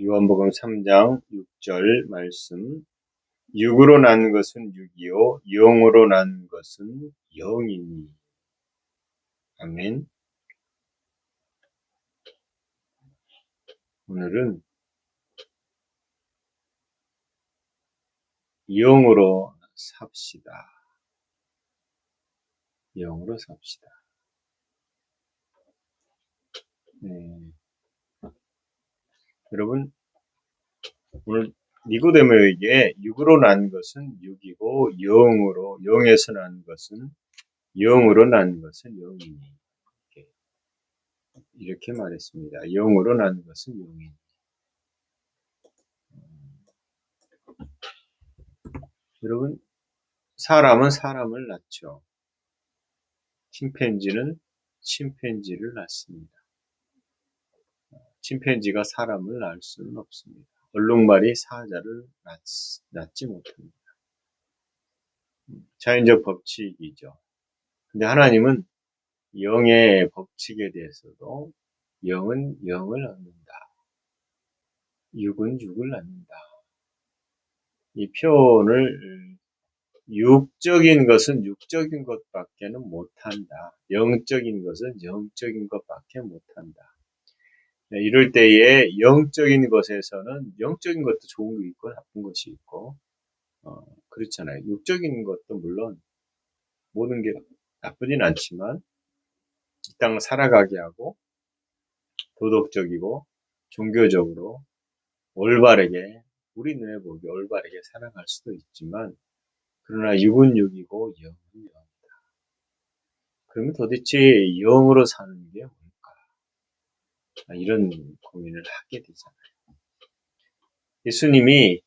요한복음 3장 6절 말씀. 육으로 난 것은 육이요 영으로 난 것은 영이니. 아멘. 오늘은 영으로 삽시다. 영으로 삽시다. 네. 여러분, 오늘 니고데모에게 육으로 난 것은 육이고 영에서 난 것은 영으로 난 것은 영이니. 이렇게 말했습니다. 영으로 난 것은 영이니. 여러분, 사람은 사람을 낳죠. 침팬지는 침팬지를 낳습니다. 침팬지가 사람을 낳을 수는 없습니다. 얼룩말이 사자를 낳지 못합니다. 자연적 법칙이죠. 근데 하나님은 영의 법칙에 대해서도 영은 영을 낳는다. 육은 육을 낳는다. 이 표현을 육적인 것은 육적인 것밖에는 못한다. 영적인 것은 영적인 것밖에 못한다. 이럴 때에 영적인 것에서는 영적인 것도 좋은 게 있고 나쁜 것이 있고 그렇잖아요. 육적인 것도 물론 모든 게 나쁘진 않지만 이 땅을 살아가게 하고 도덕적이고 종교적으로 올바르게 우리 눈에 보기 올바르게 살아갈 수도 있지만 그러나 육은 육이고 영은 영이다. 그러면 도대체 영으로 사는 게 뭘까? 이런 고민을 하게 되잖아요. 예수님이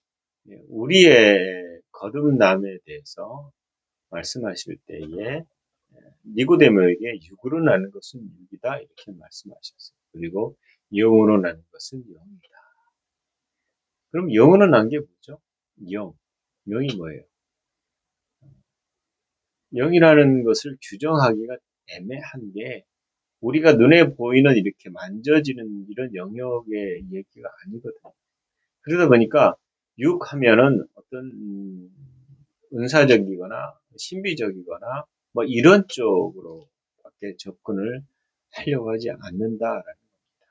우리의 거듭남에 대해서 말씀하실 때에 니고데모에게 육으로 나는 것은 육이다 이렇게 말씀하셨어요. 그리고 영으로 나는 것은 영이다. 그럼 영으로 난 게 뭐죠? 영이 뭐예요? 영이라는 것을 규정하기가 애매한 게 우리가 눈에 보이는 이렇게 만져지는 이런 영역의 얘기가 아니거든요. 그러다 보니까 육 하면은 어떤 은사적이거나 신비적이거나 뭐 이런 쪽으로밖에 접근을 하려고 하지 않는다라는 겁니다.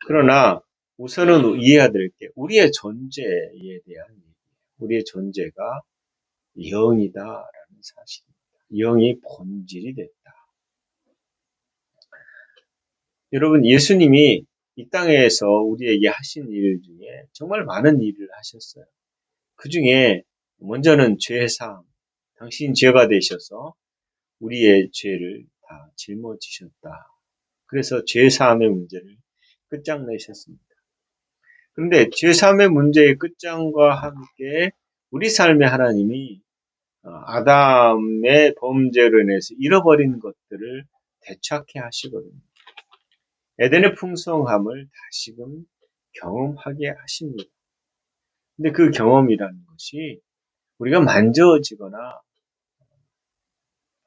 그러나 우선은 이해해야 될 게 우리의 존재에 대한 얘기예요. 우리의 존재가 영이다라는 사실입니다. 영이 본질이 됐다. 여러분, 예수님이 이 땅에서 우리에게 하신 일 중에 정말 많은 일을 하셨어요. 그 중에 먼저는 죄사함. 당신 죄가 되셔서 우리의 죄를 다 짊어지셨다. 그래서 죄사함의 문제를 끝장내셨습니다. 그런데 죄사함의 문제의 끝장과 함께 우리 삶의 하나님이 아담의 범죄로 인해서 잃어버린 것들을 되찾게 하시거든요. 에덴의 풍성함을 다시금 경험하게 하십니다. 근데 그 경험이라는 것이 우리가 만져지거나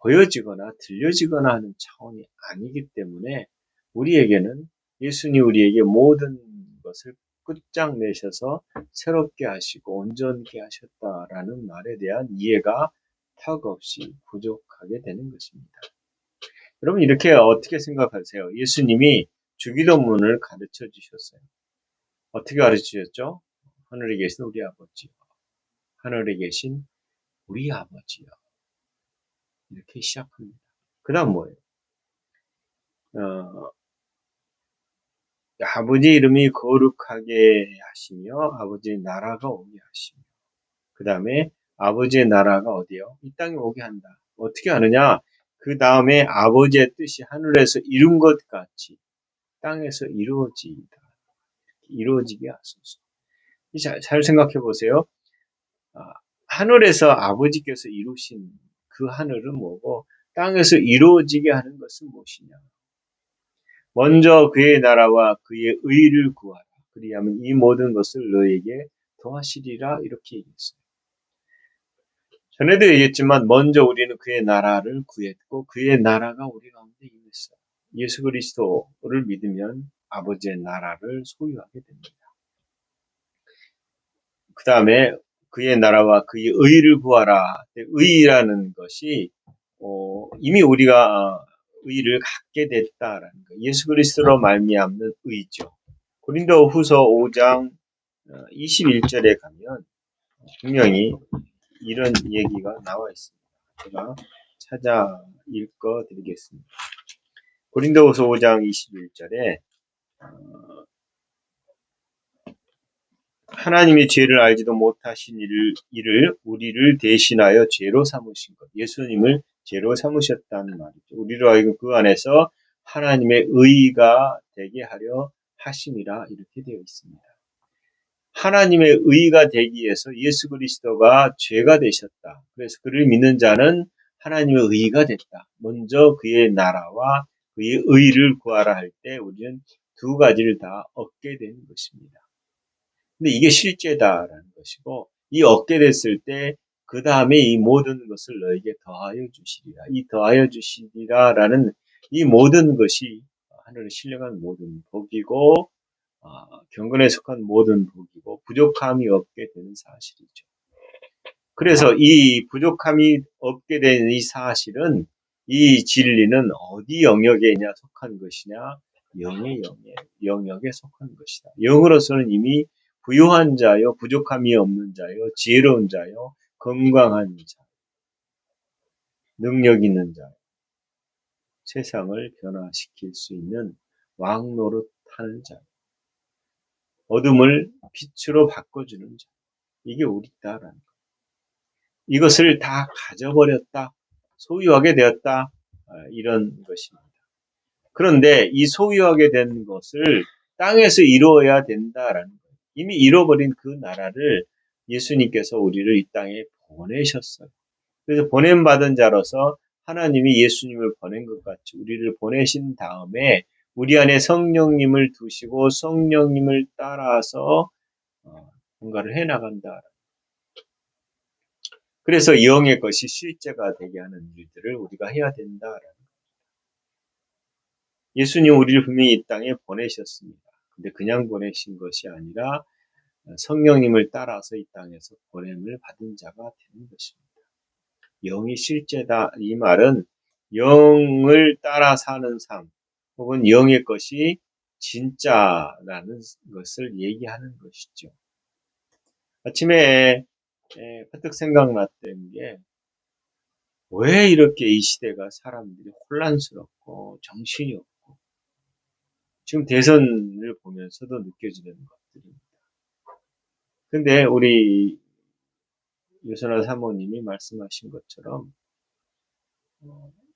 보여지거나 들려지거나 하는 차원이 아니기 때문에 우리에게는 예수님이 우리에게 모든 것을 끝장내셔서 새롭게 하시고 온전케 하셨다라는 말에 대한 이해가 턱없이 부족하게 되는 것입니다. 여러분 이렇게 어떻게 생각하세요? 예수님이 주기도문을 가르쳐 주셨어요. 어떻게 가르치셨죠? 하늘에 계신 우리 아버지요. 하늘에 계신 우리 아버지요. 이렇게 시작합니다. 그 다음 뭐예요? 아버지 이름이 거룩하게 하시며 아버지의 나라가 오게 하시며 그 다음에 아버지의 나라가 어디요? 이 땅에 오게 한다. 어떻게 하느냐? 그 다음에 아버지의 뜻이 하늘에서 이룬 것 같이 땅에서 이루어지게 하소서. 잘 생각해 보세요. 하늘에서 아버지께서 이루신 그 하늘은 뭐고 땅에서 이루어지게 하는 것은 무엇이냐? 먼저 그의 나라와 그의 의를 구하라. 그리하면 이 모든 것을 너에게 더하시리라 이렇게 얘기했어요. 전에도 얘기했지만 먼저 우리는 그의 나라를 구했고 그의 나라가 우리 가운데 임했어요. 예수 그리스도를 믿으면 아버지의 나라를 소유하게 됩니다. 그 다음에 그의 나라와 그의 의를 구하라. 의라는 것이 이미 우리가 의를 갖게 됐다라는 거. 예수 그리스도로 말미암는 의죠. 고린도후서 5장 21절에 가면 분명히 이런 얘기가 나와 있습니다. 제가 찾아 읽어 드리겠습니다. 고린도후서 5장 21절에 하나님이 죄를 알지도 못하신 일을 우리를 대신하여 죄로 삼으신 것. 예수님을 죄로 삼으셨다는 말이죠. 우리로 하여금 그 안에서 하나님의 의가 되게 하려 하심이라 이렇게 되어 있습니다. 하나님의 의가 되기 위해서 예수 그리스도가 죄가 되셨다. 그래서 그를 믿는 자는 하나님의 의가 됐다. 먼저 그의 나라와 그의 의를 구하라 할 때 우리는 두 가지를 다 얻게 되는 것입니다. 근데 이게 실제다라는 것이고, 이 얻게 됐을 때 그 다음에 이 모든 것을 너에게 더하여 주시리라. 이 더하여 주시리라라는 이 모든 것이 하늘을 신령한 모든 복이고 경건에 속한 모든 복이고 부족함이 없게 되는 사실이죠. 그래서 이 부족함이 없게 되는 이 사실은 이 진리는 어디 영역에 속한 것이냐? 영의 영역에 속한 것이다. 영으로서는 이미 부유한 자요, 부족함이 없는 자요, 지혜로운 자요, 건강한 자, 능력 있는 자, 세상을 변화시킬 수 있는 왕노릇하는 자, 어둠을 빛으로 바꿔주는 자. 이게 우리다라는 것. 이것을 다 가져버렸다, 소유하게 되었다, 이런 것입니다. 그런데 이 소유하게 된 것을 땅에서 이루어야 된다라는 거예요. 이미 잃어버린 그 나라를 예수님께서 우리를 이 땅에 보내셨어요. 그래서 보냄받은 자로서 하나님이 예수님을 보낸 것 같이 우리를 보내신 다음에 우리 안에 성령님을 두시고 성령님을 따라서 뭔가를 해나간다. 그래서 영의 것이 실제가 되게 하는 일들을 우리가 해야 된다라는 거예요. 예수님 우리를 분명히 이 땅에 보내셨습니다. 근데 그냥 보내신 것이 아니라 성령님을 따라서 이 땅에서 보냄을 받은 자가 되는 것입니다. 영이 실제다. 이 말은 영을 따라 사는 삶 혹은 영의 것이 진짜라는 것을 얘기하는 것이죠. 아침에 퍼뜩 생각났던 게 왜 이렇게 이 시대가 사람들이 혼란스럽고 정신이 없고 지금 대선을 보면서도 느껴지는 것들입니다. 근데 우리 유선아 사모님이 말씀하신 것처럼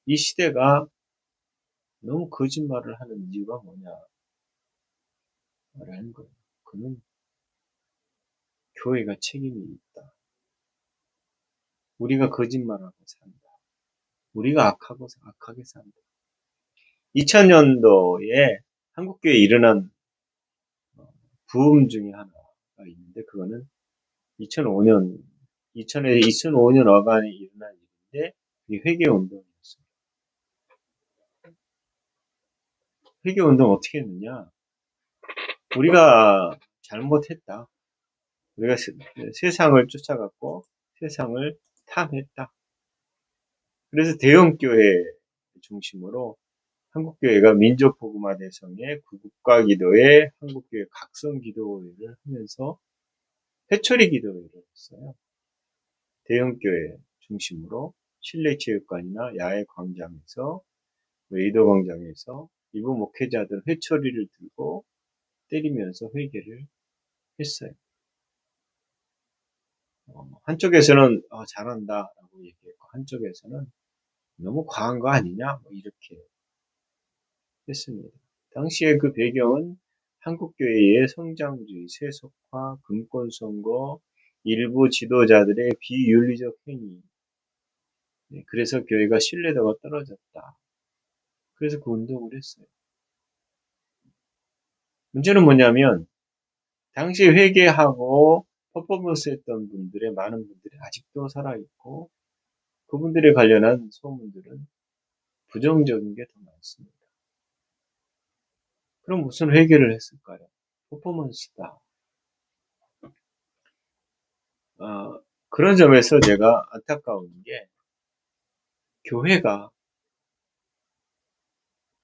이 시대가 너무 거짓말을 하는 이유가 뭐냐라는 거예요. 그는 교회가 책임이 있다. 우리가 거짓말하고 산다. 우리가 악하게 산다. 2000년도에 한국교회에 일어난 부흥 중에 하나가 있는데 그거는 2005년 어간에 일어난 일인데 이게 회개운동이었어요. 회개운동 어떻게 했느냐? 우리가 잘못했다. 우리가 세상을 쫓아갔고 세상을 탐했다. 그래서 대형교회 중심으로 한국교회가 민족복음화 대성의 국가기도회, 한국교회 각성기도회를 하면서 회초리 기도회를 했어요. 대형교회 중심으로 실내체육관이나 야외광장에서 웨이더 광장에서 일부 목회자들 회초리를 들고 때리면서 회개를 했어요. 한쪽에서는 잘한다라고 얘기했고 한쪽에서는 너무 과한 거 아니냐 이렇게 했습니다. 당시에 그 배경은 한국교회의 성장주의, 세속화, 금권선거, 일부 지도자들의 비윤리적 행위. 그래서 교회가 신뢰도가 떨어졌다. 그래서 그 운동을 했어요. 문제는 뭐냐면 당시 회개하고 퍼포먼스 했던 분들의 많은 분들이 아직도 살아있고 그분들에 관련한 소문들은 부정적인 게 더 많습니다. 그럼 무슨 회개를 했을까요? 퍼포먼스다. 그런 점에서 제가 안타까운 게 교회가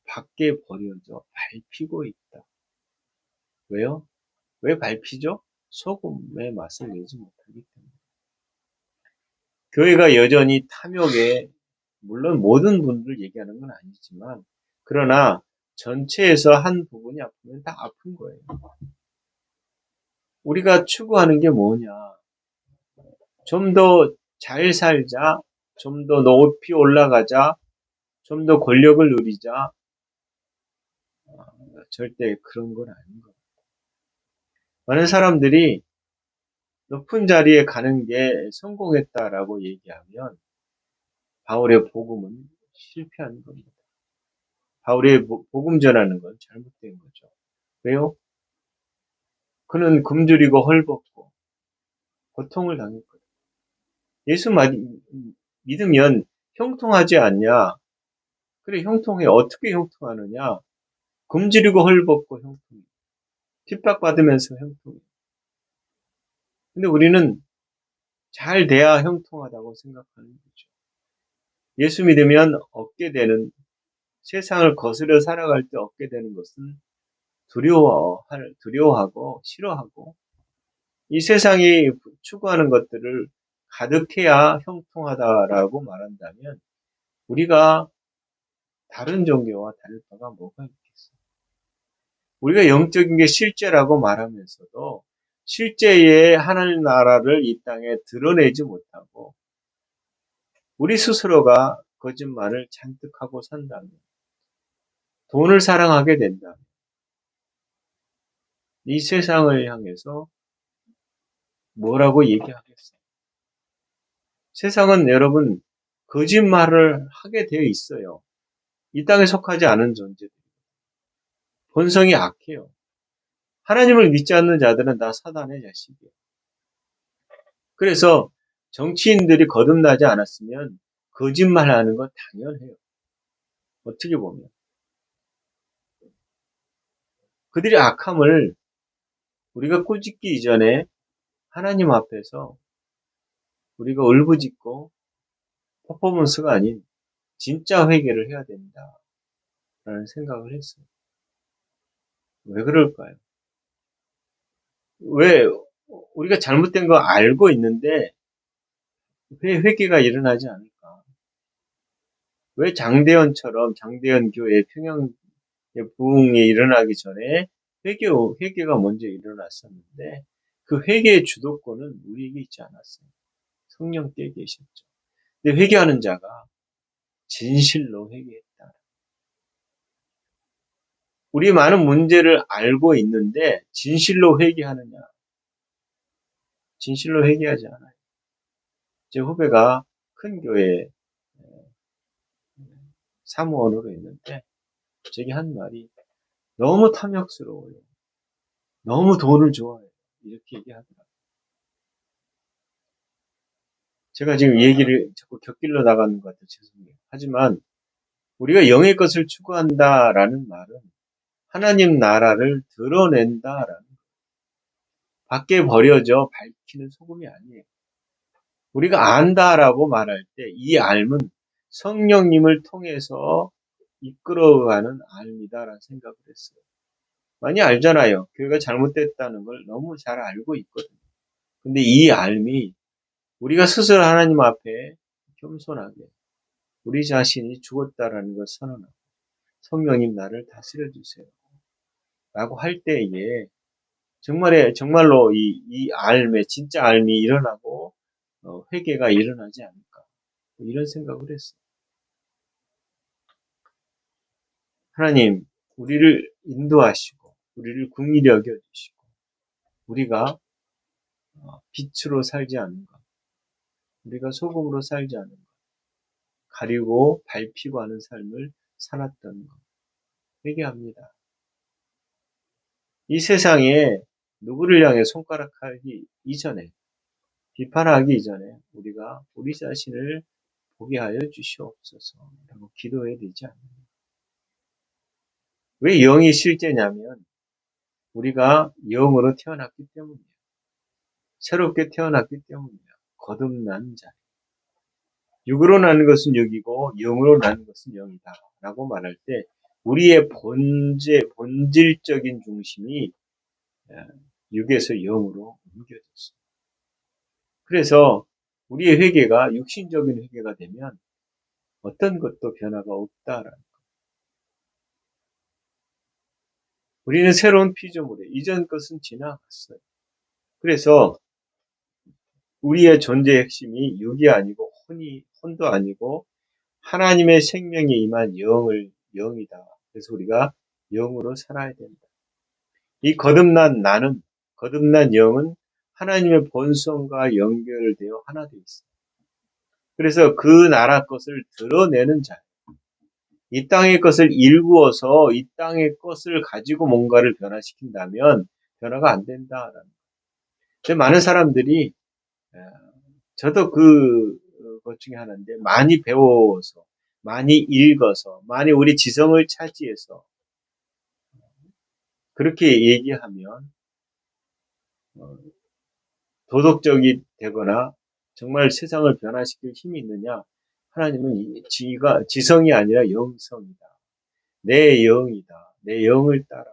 밖에 버려져 밟히고 있다. 왜요? 왜 밟히죠? 소금의 맛을 내지 못하기 때문에. 교회가 여전히 탐욕에, 물론 모든 분들 얘기하는 건 아니지만, 그러나 전체에서 한 부분이 아프면 다 아픈 거예요. 우리가 추구하는 게 뭐냐? 좀 더 잘 살자, 좀 더 높이 올라가자, 좀 더 권력을 누리자. 절대 그런 건 아닌 거예요. 많은 사람들이 높은 자리에 가는 게 성공했다라고 얘기하면 바울의 복음은 실패한 겁니다. 바울의 복음 전하는 건 잘못된 거죠. 왜요? 그는 굶주리고 헐벗고 고통을 당했거든요. 예수 믿으면 형통하지 않냐? 그래, 형통해. 어떻게 형통하느냐? 굶주리고 헐벗고 형통해. 핍박받으면서 형통해. 근데 우리는 잘 돼야 형통하다고 생각하는 거죠. 예수 믿으면 얻게 되는, 세상을 거스려 살아갈 때 얻게 되는 것은 두려워하고 싫어하고 이 세상이 추구하는 것들을 가득해야 형통하다라고 말한다면 우리가 다른 종교와 다를 바가 뭐가 있겠어요? 우리가 영적인 게 실제라고 말하면서도 실제의 하나님 나라를 이 땅에 드러내지 못하고 우리 스스로가 거짓말을 잔뜩 하고 산다면, 돈을 사랑하게 된다면 이 세상을 향해서 뭐라고 얘기하겠어요? 세상은 여러분 거짓말을 하게 되어 있어요. 이 땅에 속하지 않은 존재들. 본성이 악해요. 하나님을 믿지 않는 자들은 다 사단의 자식이에요. 그래서 정치인들이 거듭나지 않았으면 거짓말하는 건 당연해요. 어떻게 보면. 그들의 악함을 우리가 꾸짖기 이전에 하나님 앞에서 우리가 울부짖고 퍼포먼스가 아닌 진짜 회개를 해야 된다라는 생각을 했어요. 왜 그럴까요? 왜 우리가 잘못된 거 알고 있는데 왜 회개가 일어나지 않을까? 왜 장대현 교회 평양 부흥이 일어나기 전에 회개가 먼저 일어났었는데 그 회개의 주도권은 우리에게 있지 않았어요. 성령께 계셨죠. 근데 회개하는 자가 진실로 회개했다. 우리 많은 문제를 알고 있는데 진실로 회개하느냐? 진실로 회개하지 않아요. 제 후배가 큰 교회 사무원으로 있는데 제게 한 말이 너무 탐욕스러워요. 너무 돈을 좋아해요. 이렇게 얘기하더라고요. 제가 지금 얘기를 자꾸 곁길로 나가는 것 같아요. 죄송해요. 하지만 우리가 영의 것을 추구한다라는 말은 하나님 나라를 드러낸다라는, 밖에 버려져 밝히는 소금이 아니에요. 우리가 안다라고 말할 때 이 알은 성령님을 통해서 이끌어가는 알미다라는 생각을 했어요. 많이 알잖아요. 교회가 잘못됐다는 걸 너무 잘 알고 있거든요. 근데 이 알미 우리가 스스로 하나님 앞에 겸손하게 우리 자신이 죽었다라는 걸 선언하고 성령님 나를 다스려 주세요 라고 할 때에 정말로 이 알매, 진짜 알미 일어나고 회개가 일어나지 않을까, 이런 생각을 했어요. 하나님, 우리를 인도하시고 우리를 긍휼히 여겨주시고 우리가 빛으로 살지 않는 것, 우리가 소금으로 살지 않는 것, 가리고 밟히고 하는 삶을 살았던 것, 회개합니다. 이 세상에 누구를 향해 손가락하기 이전에, 비판하기 이전에 우리가 우리 자신을 보게 하여 주시옵소서 라고 기도해야 되지 않나요? 왜 영이 실제냐면 우리가 영으로 태어났기 때문이에요. 새롭게 태어났기 때문이에요. 거듭난 자. 육으로 나는 것은 육이고 영으로 나는 것은 영이다. 라고 말할 때 우리의 본질적인 중심이 육에서 영으로 옮겨졌어요. 그래서 우리의 회개가 육신적인 회개가 되면 어떤 것도 변화가 없다라는 거예요. 우리는 새로운 피조물이에요. 이전 것은 지나갔어요. 그래서 우리의 존재의 핵심이 육이 아니고 혼도 아니고 하나님의 생명에 임한 영이다. 그래서 우리가 영으로 살아야 된다. 이 거듭난 영은 하나님의 본성과 연결되어 하나 되어 있어요. 그래서 그 나라 것을 드러내는 자. 이 땅의 것을 일구어서 이 땅의 것을 가지고 뭔가를 변화시킨다면 변화가 안 된다라는 거예요. 근데 많은 사람들이 저도 것 중에 하나인데 많이 배워서 많이 읽어서 많이 우리 지성을 차지해서 그렇게 얘기하면 도덕적이 되거나 정말 세상을 변화시킬 힘이 있느냐? 하나님은 지성이 아니라 영성이다. 내 영이다. 내 영을 따라.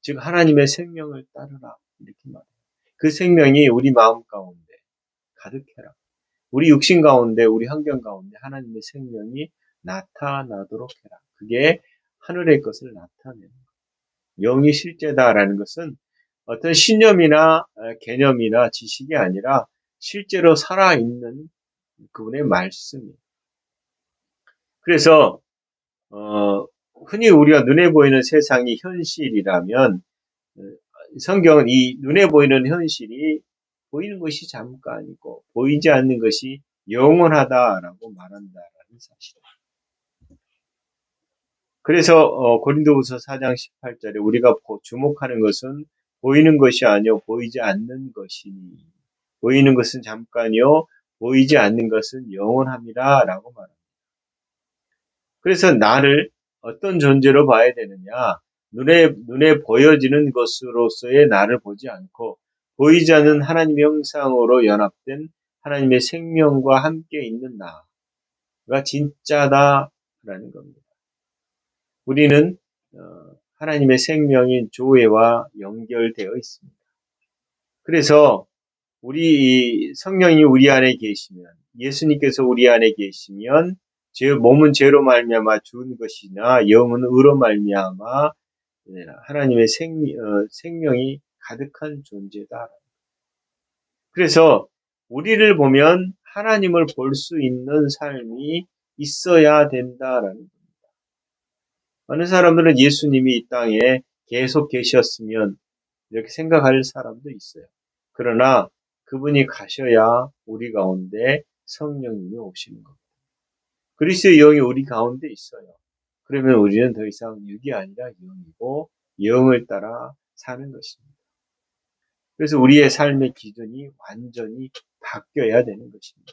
즉 하나님의 생명을 따르라. 이렇게 말해요. 그 생명이 우리 마음 가운데 가득해라. 우리 육신 가운데 우리 환경 가운데 하나님의 생명이 나타나도록 해라. 그게 하늘의 것을 나타내는 거예요. 영이 실제다라는 것은 어떤 신념이나 개념이나 지식이 아니라 실제로 살아있는 그분의 말씀이에요. 그래서 흔히 우리가 눈에 보이는 세상이 현실이라면 성경은 이 눈에 보이는 현실이 보이는 것이 잠깐이고 보이지 않는 것이 영원하다라고 말한다라는 사실이에요. 그래서 고린도후서 4장 18절에 우리가 주목하는 것은 보이는 것이 아니요 보이지 않는 것이니 보이는 것은 잠깐이요 보이지 않는 것은 영원함이라라고 말합니다. 그래서 나를 어떤 존재로 봐야 되느냐? 눈에 보여지는 것으로서의 나를 보지 않고 보이지 않는 하나님의 형상으로 연합된 하나님의 생명과 함께 있는 나가 진짜다라는 겁니다. 우리는 하나님의 생명인 조회와 연결되어 있습니다. 그래서 우리 성령이 우리 안에 계시면 예수님께서 우리 안에 계시면 몸은 죄로 말미암아 죽은 것이나 영은 의로 말미암아 하나님의 생명이 가득한 존재다. 그래서 우리를 보면 하나님을 볼 수 있는 삶이 있어야 된다라는 겁니다. 많은 사람들은 예수님이 이 땅에 계속 계셨으면 이렇게 생각할 사람도 있어요. 그러나 그분이 가셔야 우리 가운데 성령님이 오시는 겁니다. 그리스도의 영이 우리 가운데 있어요. 그러면 우리는 더 이상 육이 아니라 영이고 영을 따라 사는 것입니다. 그래서 우리의 삶의 기준이 완전히 바뀌어야 되는 것입니다.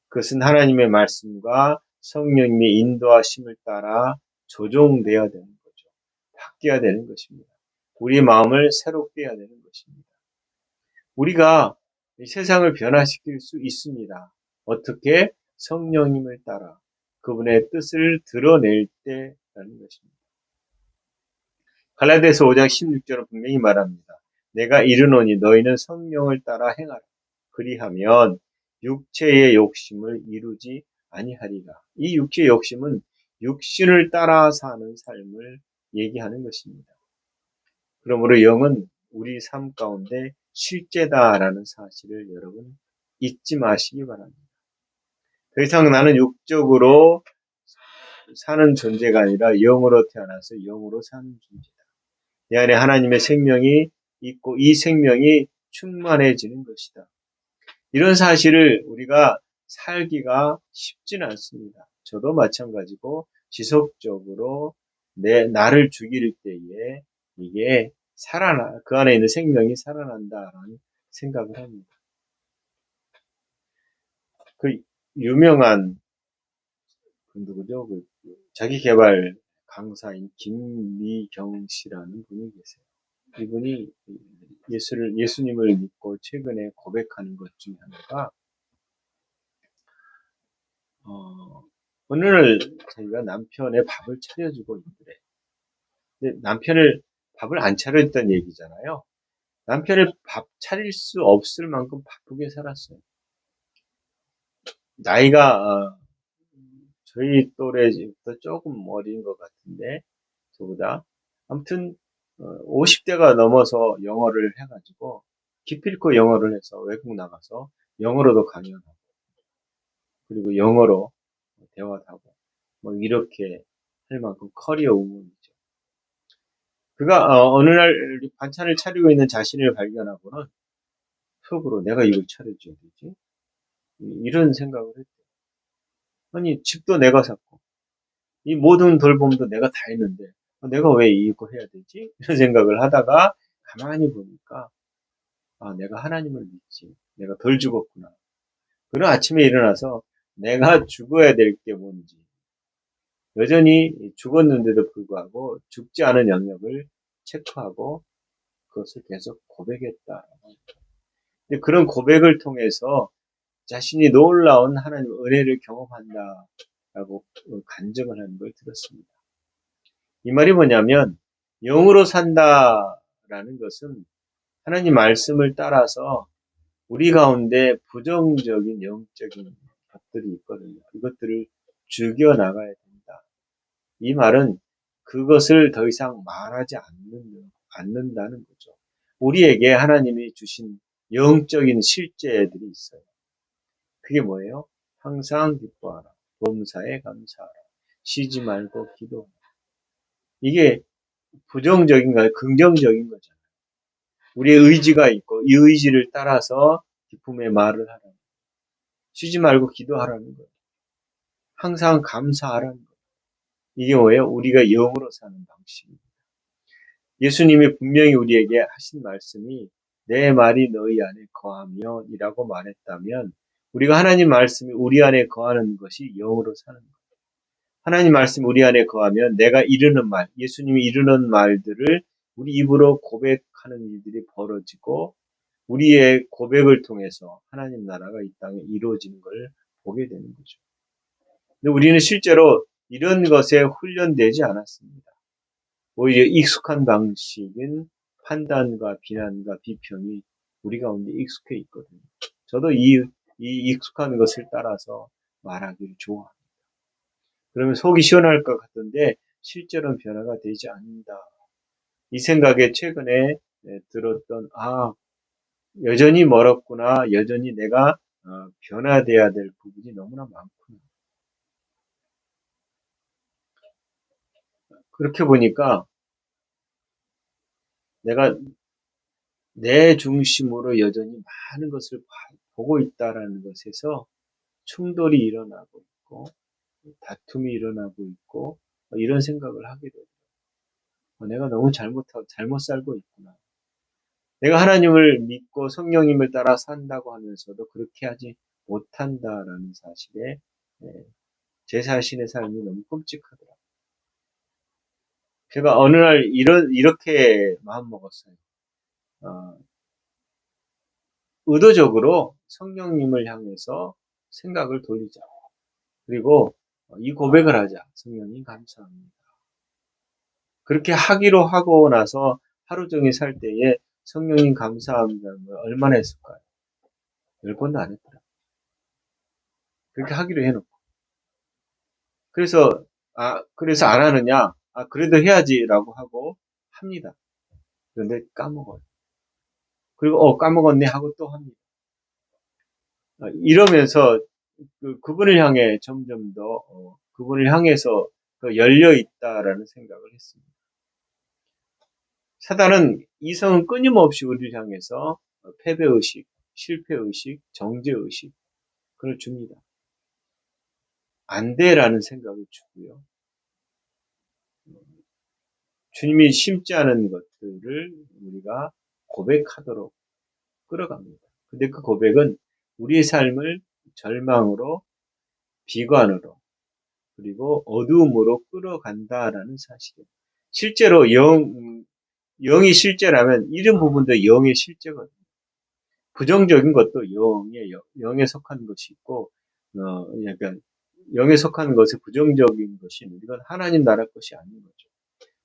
그것은 하나님의 말씀과 성령님의 인도하심을 따라 조정되어야 되는 거죠. 바뀌어야 되는 것입니다. 우리의 마음을 새롭게 해야 되는 것입니다. 우리가 이 세상을 변화시킬 수 있습니다. 어떻게? 성령님을 따라 그분의 뜻을 드러낼 때라는 것입니다. 갈라디아서 5장 16절은 분명히 말합니다. 내가 이르노니 너희는 성령을 따라 행하라. 그리하면 육체의 욕심을 이루지 아니하리라. 이 육체의 욕심은 육신을 따라 사는 삶을 얘기하는 것입니다. 그러므로 영은 우리 삶 가운데 실제다라는 사실을 여러분 잊지 마시기 바랍니다. 더 이상 나는 육적으로 사는 존재가 아니라 영으로 태어나서 영으로 사는 존재다. 내 안에 하나님의 생명이 있고 이 생명이 충만해지는 것이다. 이런 사실을 우리가 살기가 쉽지는 않습니다. 저도 마찬가지고 지속적으로 나를 죽일 때에 이게 그 안에 있는 생명이 살아난다라는 생각을 합니다. 그 유명한 누구죠? 자기 개발 강사인 김미경 씨라는 분이 계세요. 이분이 예수님을 믿고 자꾸 최근에 고백하는 것 중에 하나가, 어느 날 저희가 남편의 밥을 차려주고 있더래. 근데 남편을 밥을 안 차려줬다는 얘기잖아요. 남편을 밥 차릴 수 없을 만큼 바쁘게 살았어요. 나이가 저희 또래부터 조금 어린 것 같은데, 저보다. 아무튼 50대가 넘어서 영어를 해가지고 기필코 영어를 해서 외국 나가서 영어로도 강연하고, 그리고 영어로 대화도 하고, 뭐 이렇게 할 만큼 커리어 우먼이죠. 그가 어느 날 반찬을 차리고 있는 자신을 발견하고는 속으로 내가 이걸 차려줘야 되지? 이런 생각을 했대요. 아니, 집도 내가 샀고 이 모든 돌봄도 내가 다 했는데 내가 왜 이거 해야 되지? 이런 생각을 하다가 가만히 보니까, 아, 내가 하나님을 믿지. 내가 덜 죽었구나. 그런 아침에 일어나서 내가 죽어야 될 게 뭔지, 여전히 죽었는데도 불구하고 죽지 않은 영역을 체크하고 그것을 계속 고백했다. 근데 그런 고백을 통해서 자신이 놀라운 하나님의 은혜를 경험한다라고 간증을 하는 걸 들었습니다. 이 말이 뭐냐면, 영으로 산다라는 것은 하나님 말씀을 따라서 우리 가운데 부정적인 영적인 것들이 있거든요. 이것들을 죽여나가야 된다. 이 말은 그것을 더 이상 말하지 않는다는 거죠. 우리에게 하나님이 주신 영적인 실제들이 있어요. 그게 뭐예요? 항상 기뻐하라. 범사에 감사하라. 쉬지 말고 기도하라. 이게 부정적인가요? 긍정적인 거잖아요. 우리의 의지가 있고 이 의지를 따라서 기쁨의 말을 하라는, 쉬지 말고 기도하라는 거예요. 항상 감사하라는 거예요. 이게 뭐예요? 우리가 영으로 사는 방식입니다. 예수님이 분명히 우리에게 하신 말씀이 내 말이 너희 안에 거하며 이라고 말했다면, 우리가 하나님 말씀이 우리 안에 거하는 것이 영으로 사는 거예요. 하나님 말씀 우리 안에 거하면 내가 이르는 말, 예수님이 이르는 말들을 우리 입으로 고백하는 일들이 벌어지고, 우리의 고백을 통해서 하나님 나라가 이 땅에 이루어지는 걸 보게 되는 거죠. 근데 우리는 실제로 이런 것에 훈련되지 않았습니다. 오히려 익숙한 방식인 판단과 비난과 비평이 우리 가운데 익숙해 있거든요. 저도 이 익숙한 것을 따라서 말하기를 좋아합니다. 그러면 속이 시원할 것 같은데 실제로는 변화가 되지 않는다. 이 생각에 최근에 들었던, 여전히 멀었구나. 여전히 내가 변화돼야 될 부분이 너무나 많구나. 그렇게 보니까 내가 내 중심으로 여전히 많은 것을 보고 있다라는 것에서 충돌이 일어나고 있고 다툼이 일어나고 있고 이런 생각을 하게 돼요. 내가 너무 잘못 살고 있구나. 내가 하나님을 믿고 성령님을 따라 산다고 하면서도 그렇게 하지 못한다라는 사실에 제 자신의 삶이 너무 끔찍하더라고요. 제가 어느 날 이렇게 마음먹었어요. 의도적으로 성령님을 향해서 생각을 돌리자. 그리고 이 고백을 하자. 성령님 감사합니다. 그렇게 하기로 하고 나서 하루 종일 살 때에 성령님 감사합니다는 걸 얼마나 했을까요? 10번도 안 했더라. 그렇게 하기로 해놓고. 그래서 안 하느냐? 그래도 해야지라고 하고 합니다. 그런데 까먹어요. 그리고 까먹었네 하고 또 합니다. 이러면서 그분을 향해 점점 더 그분을 향해서 더 열려 있다라는 생각을 했습니다. 사단은 이성은 끊임없이 우리를 향해서 패배의식, 실패의식, 정죄의식 그걸 줍니다. 안 돼라는 생각을 주고요. 주님이 심지 않은 것들을 우리가 고백하도록 끌어갑니다. 근데 그 고백은 우리의 삶을 절망으로, 비관으로, 그리고 어두움으로 끌어간다라는 사실이에요. 실제로 영이 실제라면 이런 부분도 영의 실제거든요. 부정적인 것도 영에 속한 것이 있고, 약간 영에 속한 것에 부정적인 것이 있는 이건 하나님 나라 것이 아닌 거죠.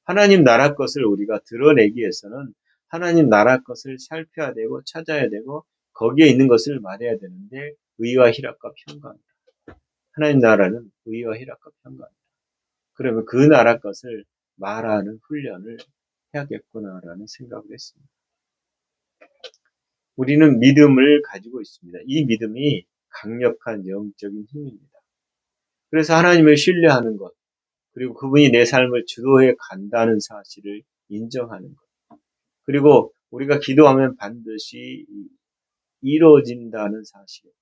하나님 나라 것을 우리가 드러내기 위해서는 하나님 나라 것을 살펴야 되고 찾아야 되고 거기에 있는 것을 말해야 되는데 의와 희락과 평강. 하나님 나라는 의와 희락과 평강. 그러면 그 나라 것을 말하는 훈련을 해야겠구나라는 생각을 했습니다. 우리는 믿음을 가지고 있습니다. 이 믿음이 강력한 영적인 힘입니다. 그래서 하나님을 신뢰하는 것, 그리고 그분이 내 삶을 주도해 간다는 사실을 인정하는 것, 그리고 우리가 기도하면 반드시 이루어진다는 사실.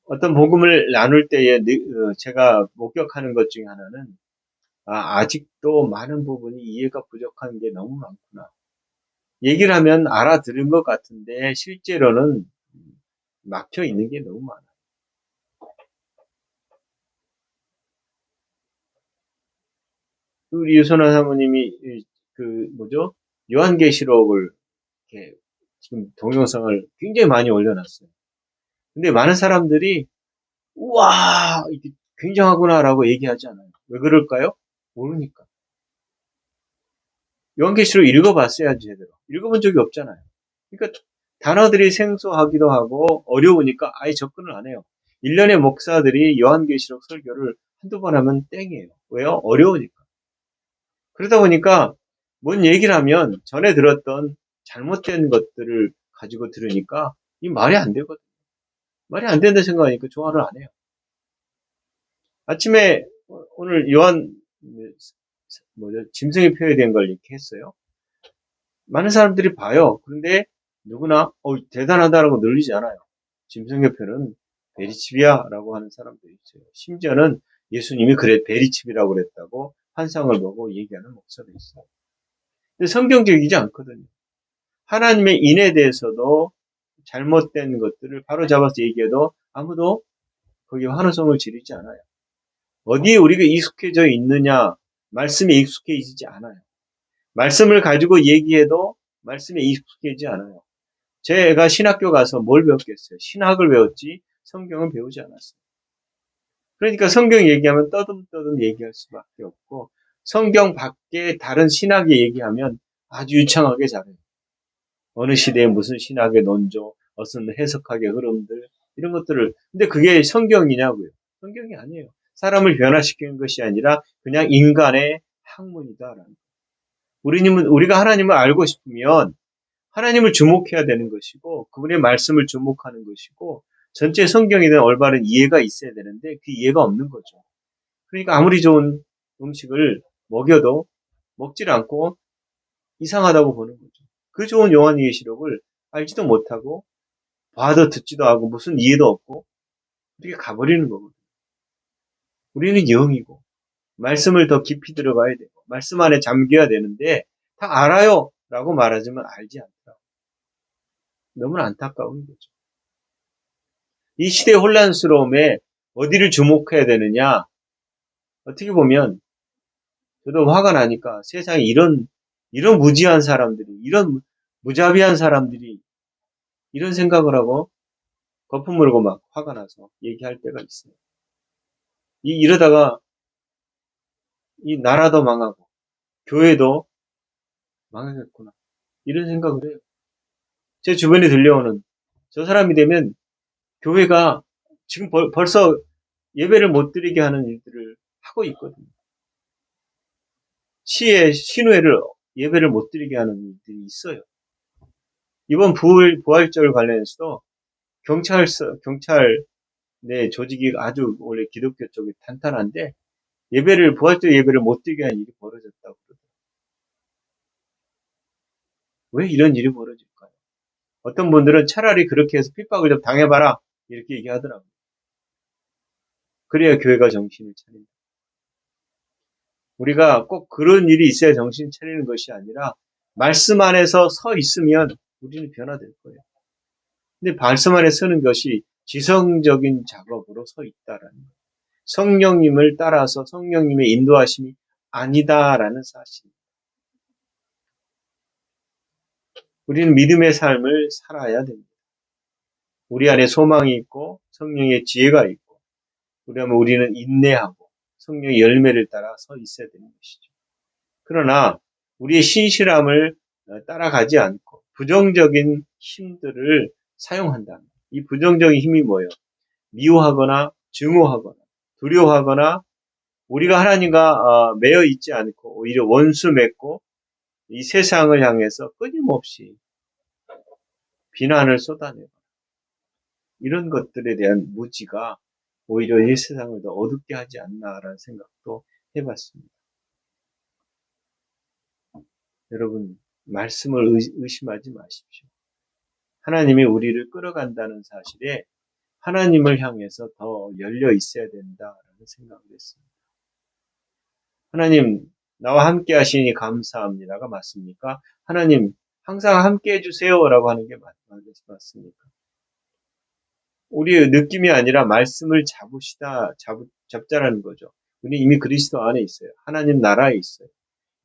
어떤 복음을 나눌 때에 제가 목격하는 것 중에 하나는 아직도 많은 부분이 이해가 부족한 게 너무 많구나. 얘기를 하면 알아들은 것 같은데 실제로는 막혀 있는 게 너무 많아요. 우리 유선한 사모님이 요한계시록을 이렇게 지금 동영상을 굉장히 많이 올려놨어요. 근데 많은 사람들이 우와 이게 굉장하구나라고 얘기하지 않아요. 왜 그럴까요? 모르니까. 요한계시록 읽어봤어야지 제대로. 읽어본 적이 없잖아요. 그러니까 단어들이 생소하기도 하고 어려우니까 아예 접근을 안 해요. 1년의 목사들이 요한계시록 설교를 한두 번 하면 땡이에요. 왜요? 어려우니까. 그러다 보니까 뭔 얘기를 하면 전에 들었던 잘못된 것들을 가지고 들으니까 이 말이 안 되거든요. 말이 안 된다 생각하니까 좋아를 안 해요. 아침에 오늘 짐승이 표현된 걸 이렇게 했어요. 많은 사람들이 봐요. 그런데 누구나 대단하다라고 늘리지 않아요. 짐승협회는 베리칩이야라고 하는 사람들이 있어요. 심지어는 예수님이 베리칩이라고 그랬다고 환상을 보고 얘기하는 목사도 있어요. 근데 성경적이지 않거든요. 하나님의 인에 대해서도 잘못된 것들을 바로잡아서 얘기해도 아무도 거기에 환호성을 지르지 않아요. 어디에 우리가 익숙해져 있느냐, 말씀에 익숙해지지 않아요. 말씀을 가지고 얘기해도 말씀에 익숙해지지 않아요. 제가 신학교 가서 뭘 배웠겠어요? 신학을 배웠지 성경은 배우지 않았어요. 그러니까 성경 얘기하면 떠듬떠듬 얘기할 수밖에 없고 성경 밖에 다른 신학에 얘기하면 아주 유창하게 잘해요. 어느 시대에 무슨 신학의 논조, 어떤 해석학의 흐름들 이런 것들을 근데 그게 성경이냐고요? 성경이 아니에요. 사람을 변화시키는 것이 아니라 그냥 인간의 학문이다라는 거예요. 우리가 하나님을 알고 싶으면 하나님을 주목해야 되는 것이고 그분의 말씀을 주목하는 것이고 전체 성경에 대한 올바른 이해가 있어야 되는데 그 이해가 없는 거죠. 그러니까 아무리 좋은 음식을 먹여도 먹질 않고 이상하다고 보는 거죠. 그 좋은 요한계시록을 알지도 못하고 봐도 듣지도 하고 무슨 이해도 없고 이렇게 가버리는 거거든요. 우리는 영이고 말씀을 더 깊이 들어가야 되고 말씀 안에 잠겨야 되는데 다 알아요 라고 말하지만 알지 않더라고요. 너무나 안타까운 거죠. 이 시대의 혼란스러움에 어디를 주목해야 되느냐 어떻게 보면 저도 화가 나니까 세상에 이런 무지한 사람들이 이런 무자비한 사람들이 이런 생각을 하고 거품 물고 막 화가 나서 얘기할 때가 있어요. 이러다가 이 나라도 망하고 교회도 망하겠구나 이런 생각을 해요. 제 주변에 들려오는 저 사람이 되면 교회가 지금 벌써 예배를 못 드리게 하는 일들을 하고 있거든요. 신우회를 예배를 못 드리게 하는 일들이 있어요. 이번 부활절 관련해서도 경찰 내 조직이 아주 원래 기독교 쪽이 탄탄한데 부활절 예배를 못 드리게 하는 일이 벌어졌다고 그러더라고요. 왜 이런 일이 벌어질까요? 어떤 분들은 차라리 그렇게 해서 핍박을 좀 당해봐라 이렇게 얘기하더라고요. 그래야 교회가 정신을 차린다. 우리가 꼭 그런 일이 있어야 정신 차리는 것이 아니라 말씀 안에서 서 있으면 우리는 변화될 거예요. 근데 말씀 안에 서는 것이 지성적인 작업으로 서 있다라는 거예요. 성령님을 따라서 성령님의 인도하심이 아니다라는 사실. 우리는 믿음의 삶을 살아야 됩니다. 우리 안에 소망이 있고 성령의 지혜가 있고 그러면 우리는 인내하고 성령의 열매를 따라 서 있어야 되는 것이죠. 그러나 우리의 신실함을 따라가지 않고 부정적인 힘들을 사용한다. 이 부정적인 힘이 뭐예요? 미워하거나 증오하거나 두려워하거나 우리가 하나님과 매여 있지 않고 오히려 원수 맺고 이 세상을 향해서 끊임없이 비난을 쏟아내고 이런 것들에 대한 무지가 오히려 이 세상을 더 어둡게 하지 않나라는 생각도 해봤습니다. 여러분 말씀을 의심하지 마십시오. 하나님이 우리를 끌어간다는 사실에 하나님을 향해서 더 열려 있어야 된다라는 생각을 했습니다. 하나님 나와 함께 하시니 감사합니다가 맞습니까? 하나님 항상 함께 해주세요라고 하는 게 맞습니까? 우리의 느낌이 아니라 말씀을 잡자라는 거죠. 우리는 이미 그리스도 안에 있어요. 하나님 나라에 있어요.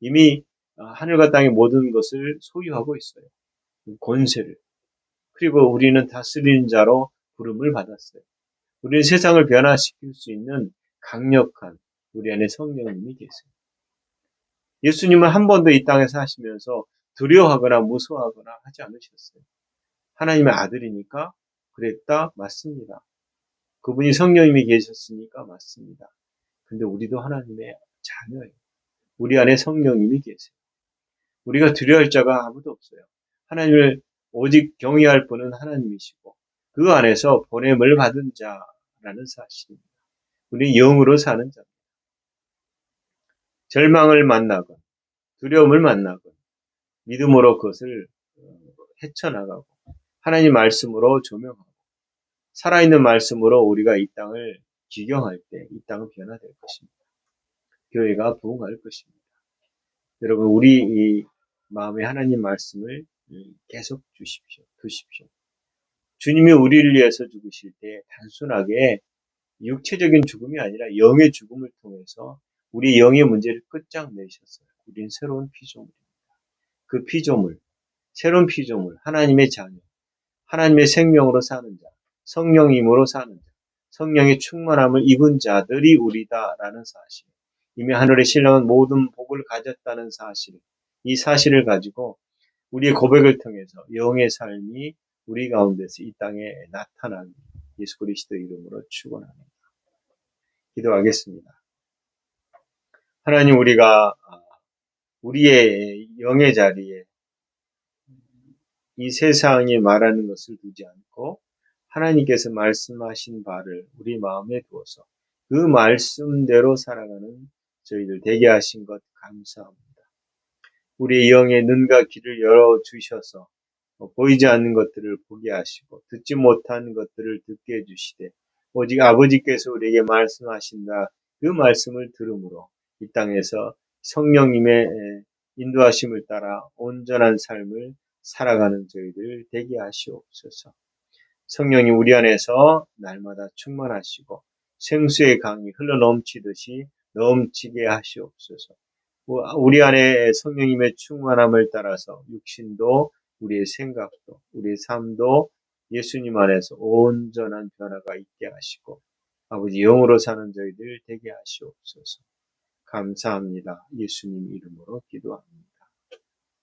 이미 하늘과 땅의 모든 것을 소유하고 있어요. 권세를. 그리고 우리는 다스리는 자로 부름을 받았어요. 우리는 세상을 변화시킬 수 있는 강력한 우리 안에 성령님이 계세요. 예수님은 한 번도 이 땅에서 하시면서 두려워하거나 무서워하거나 하지 않으셨어요. 하나님의 아들이니까 그랬다 맞습니다. 그분이 성령님이 계셨으니까 맞습니다. 근데 우리도 하나님의 자녀예요. 우리 안에 성령님이 계세요. 우리가 두려워할 자가 아무도 없어요. 하나님을 오직 경외할 분은 하나님이시고 그 안에서 보냄을 받은 자라는 사실입니다. 우리는 영으로 사는 자입니다. 절망을 만나건 두려움을 만나건 믿음으로 그것을 헤쳐나가고 하나님 말씀으로 조명하고 살아있는 말씀으로 우리가 이 땅을 기경할 때 이 땅은 변화될 것입니다. 교회가 부흥할 것입니다. 여러분 우리 이 마음에 하나님 말씀을 계속 두십시오. 주님이 우리를 위해서 죽으실 때 단순하게 육체적인 죽음이 아니라 영의 죽음을 통해서 우리 영의 문제를 끝장내셨어요. 우리는 새로운 피조물입니다. 그 피조물, 새로운 피조물, 하나님의 자녀, 하나님의 생명으로 사는 자, 성령임으로 사는 자, 성령의 충만함을 입은 자들이 우리다라는 사실. 이미 하늘의 신령은 모든 복을 가졌다는 사실. 이 사실을 가지고 우리의 고백을 통해서 영의 삶이 우리 가운데서 이 땅에 나타나는 예수 그리스도 이름으로 축원합니다. 기도하겠습니다. 하나님 우리가 우리의 영의 자리에 이 세상이 말하는 것을 두지 않고 하나님께서 말씀하신 바를 우리 마음에 두어서 그 말씀대로 살아가는 저희들 되게 하신 것 감사합니다. 우리의 영의 눈과 귀를 열어주셔서 보이지 않는 것들을 보게 하시고 듣지 못한 것들을 듣게 해주시되 오직 아버지께서 우리에게 말씀하신다 그 말씀을 들음으로 이 땅에서 성령님의 인도하심을 따라 온전한 삶을 살아가는 저희들 되게 하시옵소서. 성령님 우리 안에서 날마다 충만하시고 생수의 강이 흘러넘치듯이 넘치게 하시옵소서. 우리 안에 성령님의 충만함을 따라서 육신도 우리의 생각도 우리의 삶도 예수님 안에서 온전한 변화가 있게 하시고 아버지 영으로 사는 저희들 되게 하시옵소서. 감사합니다. 예수님 이름으로 기도합니다.